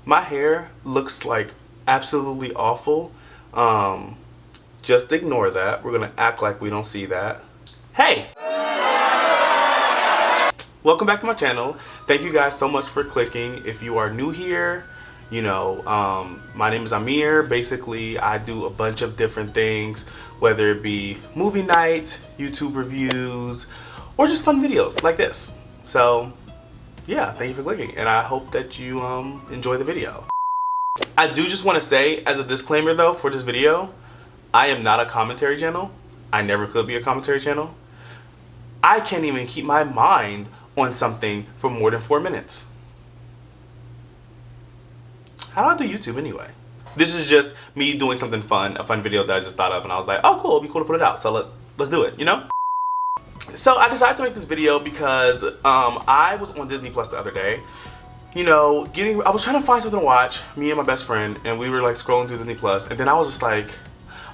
My hair looks like absolutely awful. Just ignore that. We're gonna act like we don't see that. Hey! Welcome back to my channel. Thank you guys so much for clicking. If you are new here, you know, my name is Amir. Basically, I do a bunch of different things, whether it be movie nights, YouTube reviews, or just fun videos like this. So, yeah, thank you for clicking, and I hope that you enjoy the video. I do just want to say, as a disclaimer though, for this video, I am not a commentary channel. I never could be a commentary channel. I can't even keep my mind on something for more than 4 minutes. How do I do YouTube anyway? This is just me doing something fun, a fun video that I just thought of, and I was like, oh cool, it'd be cool to put it out, so let's do it, you know? So I decided to make this video because I was on Disney Plus the other day. You know, I was trying to find something to watch, me and my best friend, and we were like scrolling through Disney Plus, and then I was just like,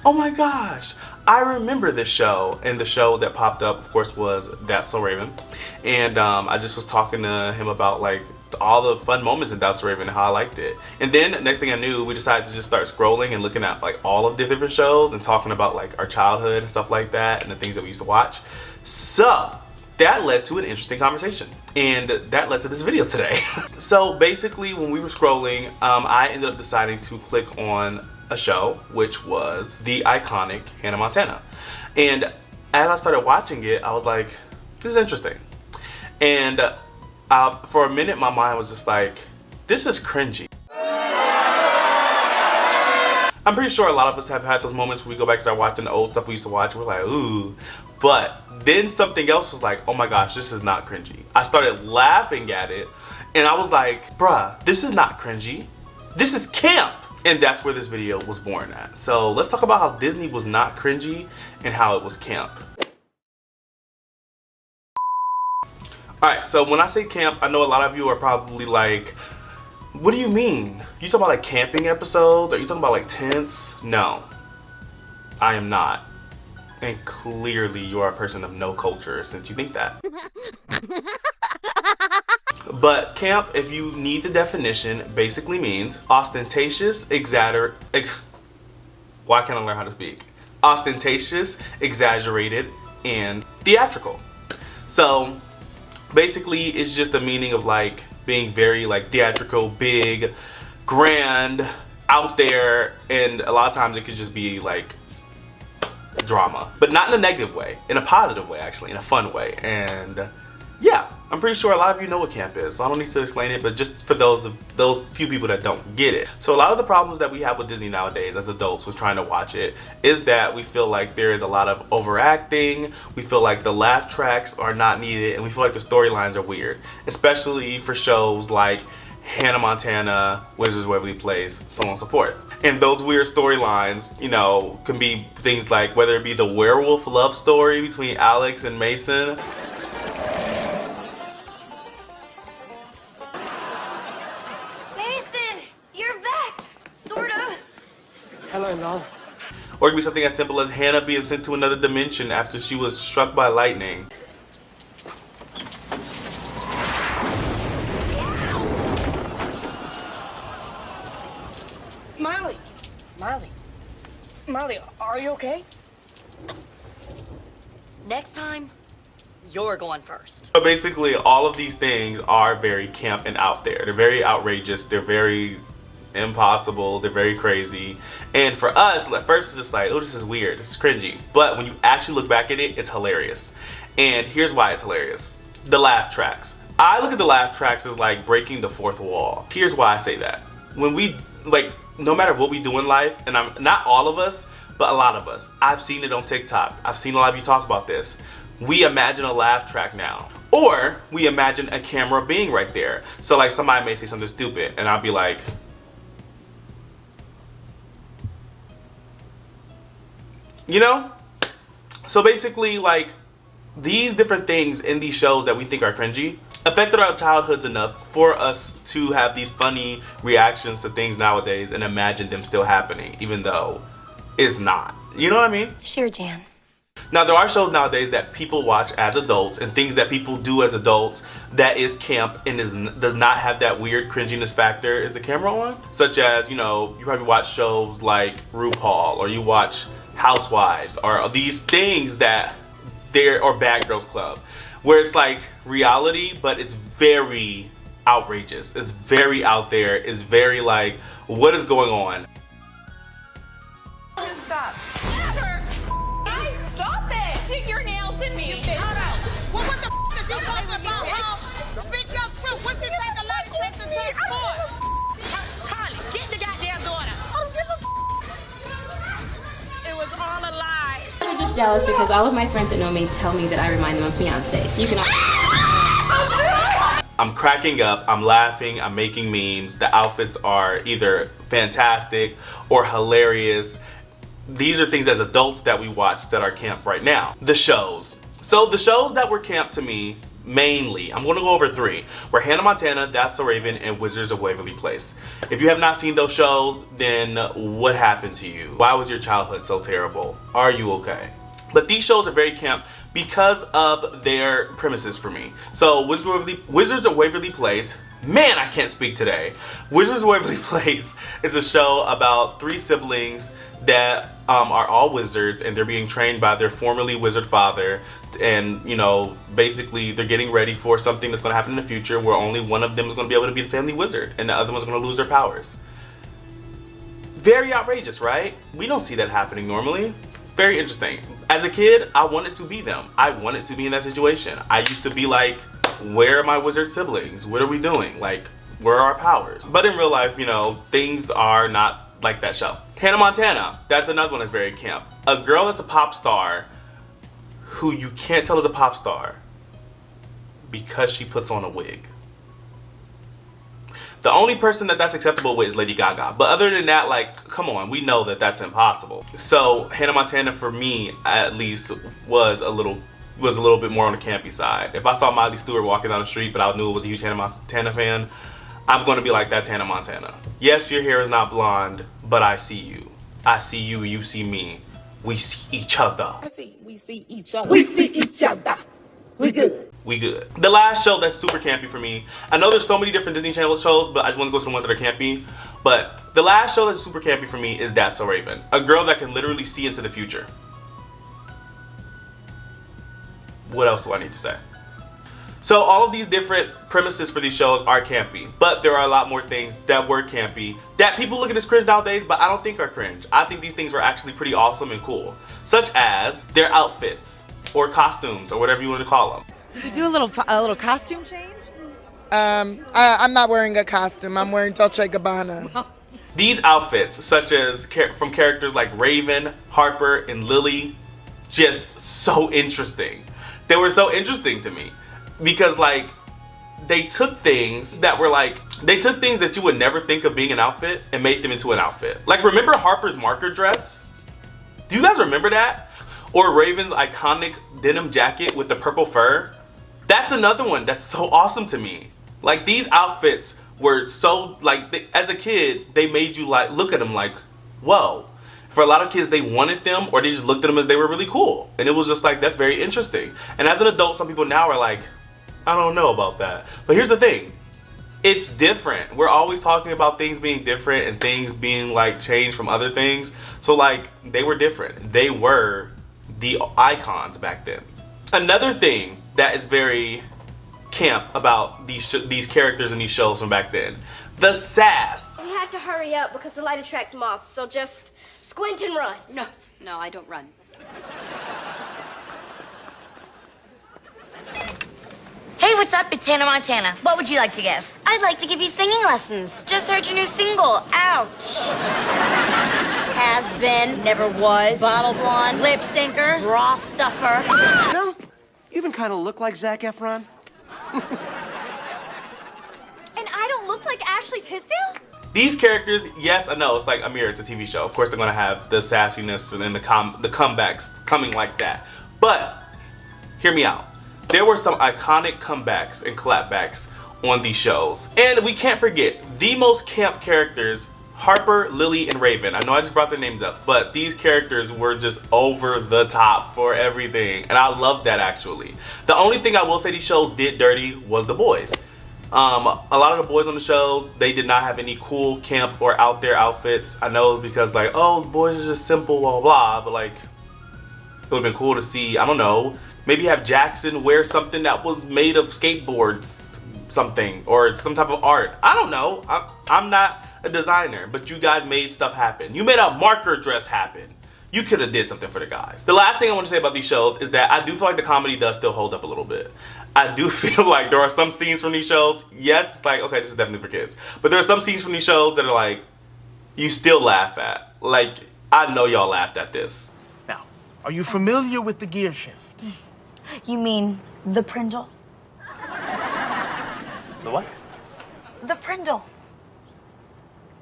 oh my gosh, I remember this show. And the show that popped up, of course, was That's So Raven. And I just was talking to him about like all the fun moments in That's So Raven and how I liked it. And then next thing I knew, we decided to just start scrolling and looking at like all of the different shows and talking about like our childhood and stuff like that and the things that we used to watch. So that led to an interesting conversation, and that led to this video today. So basically, when we were scrolling, I ended up deciding to click on a show, which was the iconic Hannah Montana. And as I started watching it, I was like, this is interesting. And for a minute, my mind was just like, this is cringy. I'm pretty sure a lot of us have had those moments where we go back and start watching the old stuff we used to watch and we're like, ooh. But then something else was like, oh my gosh, this is not cringy. I started laughing at it and I was like, bruh, this is not cringy. This is camp. And that's where this video was born at. So let's talk about how Disney was not cringy and how it was camp. Alright, so when I say camp, I know a lot of you are probably like, what do you mean? You talking about like camping episodes? Are you talking about like tents? No, I am not. And clearly you are a person of no culture since you think that. But camp, if you need the definition, basically means ostentatious, why can't I learn how to speak? Ostentatious, exaggerated, and theatrical. So basically it's just the meaning of like being very like theatrical, big, grand, out there, and a lot of times it could just be like drama, but not in a negative way, in a positive way actually, in a fun way. And yeah, I'm pretty sure a lot of you know what camp is, so I don't need to explain it, but just for those few people that don't get it. So a lot of the problems that we have with Disney nowadays as adults with trying to watch it is that we feel like there is a lot of overacting, we feel like the laugh tracks are not needed, and we feel like the storylines are weird, especially for shows like Hannah Montana, Wizards of Waverly Place, so on and so forth. And those weird storylines, you know, can be things like whether it be the werewolf love story between Alex and Mason. Hello, love. Or it could be something as simple as Hannah being sent to another dimension after she was struck by lightning. Molly, are you okay? Next time, you're going first. So basically, all of these things are very camp and out there. They're very outrageous. They're very impossible. They're very crazy. And for us, at first it's just like, oh, this is weird. This is cringy. But when you actually look back at it, it's hilarious. And here's why it's hilarious. The laugh tracks. I look at the laugh tracks as like breaking the fourth wall. Here's why I say that. When we, like, no matter what we do in life, and I'm not all of us, but a lot of us, I've seen it on TikTok. I've seen a lot of you talk about this. We imagine a laugh track now. Or we imagine a camera being right there. So like somebody may say something stupid and I'll be like, you know? So basically, like, these different things in these shows that we think are cringy affected our childhoods enough for us to have these funny reactions to things nowadays and imagine them still happening, even though it's not. You know what I mean? Sure, Jan. Now, there are shows nowadays that people watch as adults and things that people do as adults that is camp and does not have that weird cringiness factor. Is the camera on? Such as, you know, you probably watch shows like RuPaul, or you watch Housewives, or these things that or Bad Girls Club, where it's like reality, but it's very outrageous. It's very out there. It's very like, what is going on? Stop. Never. Guys, stop it. Dig your nails in me. Well, what the f is he talking about, huh? Speak your truth. What's it take a lot of text and text for? Carly, get the goddamn daughter. I don't give a f. It was all a lie. I'm just jealous because all of my friends that know me tell me that I remind them of Beyonce. So you can. I'm cracking up, I'm laughing, I'm making memes. The outfits are either fantastic or hilarious. These are things as adults that we watch that are camp right now. The shows. So the shows that were camp to me, mainly, I'm gonna go over 3. Were Hannah Montana, That's So Raven, and Wizards of Waverly Place. If you have not seen those shows, then what happened to you? Why was your childhood so terrible? Are you okay? But these shows are very camp because of their premises for me. So Wizards of Waverly Place, man, I can't speak today. Wizards of Waverly Place is a show about 3 siblings that are all wizards, and they're being trained by their formerly wizard father. And, you know, basically they're getting ready for something that's going to happen in the future where only one of them is going to be able to be the family wizard and the other one's going to lose their powers. Very outrageous, right? We don't see that happening normally. Very interesting. As a kid, I wanted to be them. I wanted to be in that situation. I used to be like, where are my wizard siblings? What are we doing? Like, where are our powers? But in real life, you know, things are not like that show. Hannah Montana, that's another one that's very camp. A girl that's a pop star who you can't tell is a pop star because she puts on a wig. The only person that that's acceptable with is Lady Gaga. But other than that, like, come on, we know that that's impossible. So Hannah Montana, for me, at least, was a little bit more on the campy side. If I saw Miley Stewart walking down the street, but I knew it was a huge Hannah Montana fan, I'm gonna be like, that's Hannah Montana. Yes, your hair is not blonde, but I see you. I see you, you see me. We see each other. We see each other. We see each other. We good. We good. The last show that's super campy for me, I know there's so many different Disney Channel shows, but I just want to go to the ones that are campy. But the last show that's super campy for me is That's So Raven. A girl that can literally see into the future. What else do I need to say? So all of these different premises for these shows are campy, but there are a lot more things that were campy that people look at as cringe nowadays, but I don't think are cringe. I think these things were actually pretty awesome and cool, such as their outfits or costumes or whatever you want to call them. Did we do a little costume change? I'm not wearing a costume. I'm wearing Dolce & Gabbana. These outfits, such as from characters like Raven, Harper, and Lily, just so interesting. They were so interesting to me because, like, they took things that you would never think of being an outfit and made them into an outfit. Like, remember Harper's marker dress? Do you guys remember that? Or Raven's iconic denim jacket with the purple fur? That's another one that's so awesome to me. Like, these outfits were so, like, as a kid, they made you, like, look at them like, whoa. For a lot of kids, they wanted them, or they just looked at them as they were really cool. And it was just like, that's very interesting. And as an adult, some people now are like, I don't know about that. But here's the thing. It's different. We're always talking about things being different and things being, like, changed from other things. So, like, they were different. They were the icons back then. Another thing that is very camp about these characters in these shows from back then, the sass. We have to hurry up because the light attracts moths, so just squint and run. No, I don't run. Hey, what's up? It's Hannah Montana. What would you like to give? I'd like to give you singing lessons. Just heard your new single. Ouch. Has been, never was, bottle blonde, lip syncer, bra stuffer. You know, you even kind of look like Zac Efron. And I don't look like Ashley Tisdale? These characters, yes, I know, it's like Amir, it's a TV show. Of course they're gonna have the sassiness and then the comebacks coming like that. But, hear me out. There were some iconic comebacks and clapbacks on these shows. And we can't forget, the most camp characters Harper, Lily, and Raven. I know I just brought their names up, but these characters were just over the top for everything, and I love that actually. The only thing I will say these shows did dirty was the boys. A lot of the boys on the show, they did not have any cool camp or out there outfits. I know it's because like, oh, the boys are just simple, blah, blah, but like, it would have been cool to see, I don't know, maybe have Jackson wear something that was made of skateboards, something, or some type of art. I don't know. I'm not a designer, but you guys made stuff happen. You made a marker dress happen. You could have did something for the guys. The last thing I want to say about these shows is that I do feel like the comedy does still hold up a little bit. I do feel like there are some scenes from these shows, yes, it's like, okay, this is definitely for kids, but there are some scenes from these shows that are like, you still laugh at. Like, I know y'all laughed at this. Now, are you familiar with the gear shift? You mean the Prindle? The what? The Prindle.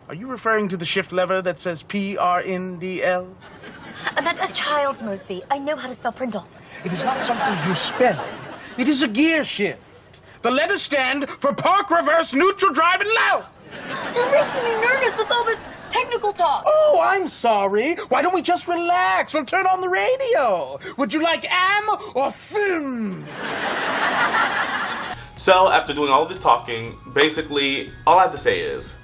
Are you referring to the shift lever that says P-R-N-D-L? That's a child's Mosby. I know how to spell Prindle. It is not something you spell. It is a gear shift. The letters stand for park, reverse, neutral, drive, and low. You're making me nervous with all this technical talk. Oh, I'm sorry. Why don't we just relax? We'll turn on the radio. Would you like am or film? So after doing all of this talking, basically all I have to say is,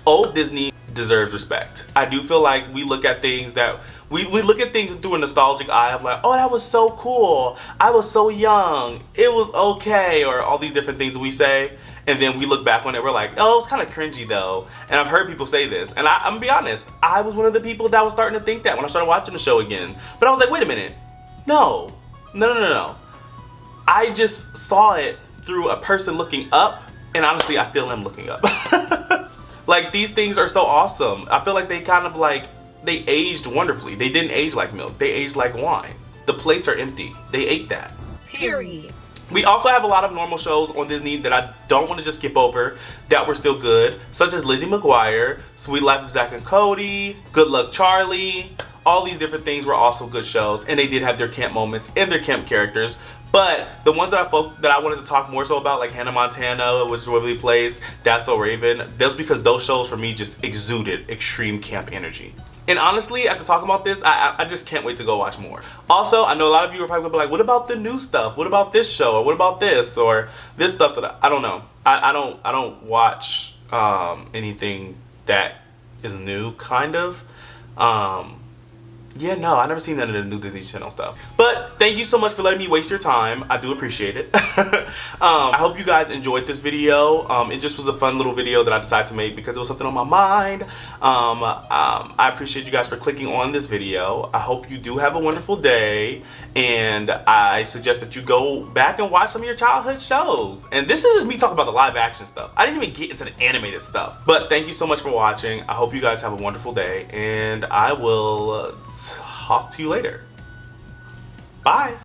old Disney deserves respect. I do feel like we look at things that we look at things through a nostalgic eye of like, oh, that was so cool, I was so young, it was okay, or all these different things we say, and then we look back on it, we're like, oh, it was kind of cringy though. And I've heard people say this, and I'm gonna be honest, I was one of the people that was starting to think that when I started watching the show again. But I was like, wait a minute, no. I just saw it through a person looking up, and honestly I still am looking up. Like, these things are so awesome. I feel like they kind of like, they aged wonderfully. They didn't age like milk, they aged like wine. The plates are empty, they ate that. Period. We also have a lot of normal shows on Disney that I don't want to just skip over that were still good, such as Lizzie McGuire, Sweet Life of Zack and Cody, Good Luck Charlie. All these different things were also good shows, and they did have their camp moments and their camp characters. But the ones that I wanted to talk more so about, like Hannah Montana, which is Waverly Place, That's So Raven, that was because those shows for me just exuded extreme camp energy. And honestly, after talking about this, I just can't wait to go watch more. Also, I know a lot of you are probably gonna be like, what about the new stuff? What about this show? Or what about this? Or this stuff that I don't know. I don't watch anything that is new, kind of. Yeah, no, I've never seen none of the new Disney Channel stuff. But thank you so much for letting me waste your time. I do appreciate it. I hope you guys enjoyed this video. It just was a fun little video that I decided to make because it was something on my mind. I appreciate you guys for clicking on this video. I hope you do have a wonderful day. And I suggest that you go back and watch some of your childhood shows. And this is just me talking about the live action stuff. I didn't even get into the animated stuff. But thank you so much for watching. I hope you guys have a wonderful day. And I will talk to you later. Bye.